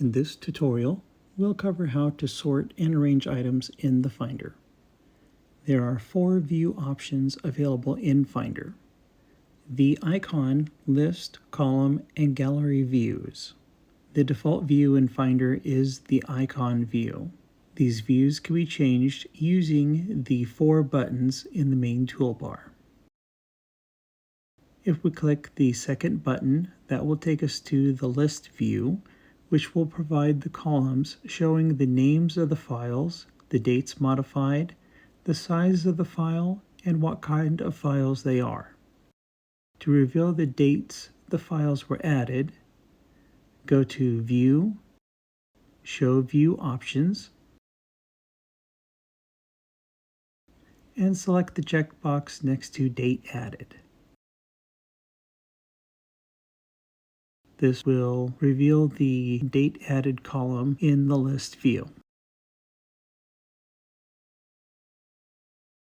In this tutorial, we'll cover how to sort and arrange items in the Finder. There are 4 view options available in Finder: the icon, list, column, and gallery views. The default view in Finder is the icon view. These views can be changed using the 4 buttons in the main toolbar. If we click the second button, that will take us to the list view, which will provide the columns showing the names of the files, the dates modified, the size of the file, and what kind of files they are. To reveal the dates the files were added, go to View, Show View Options, and select the checkbox next to Date Added. This will reveal the date added column in the list view.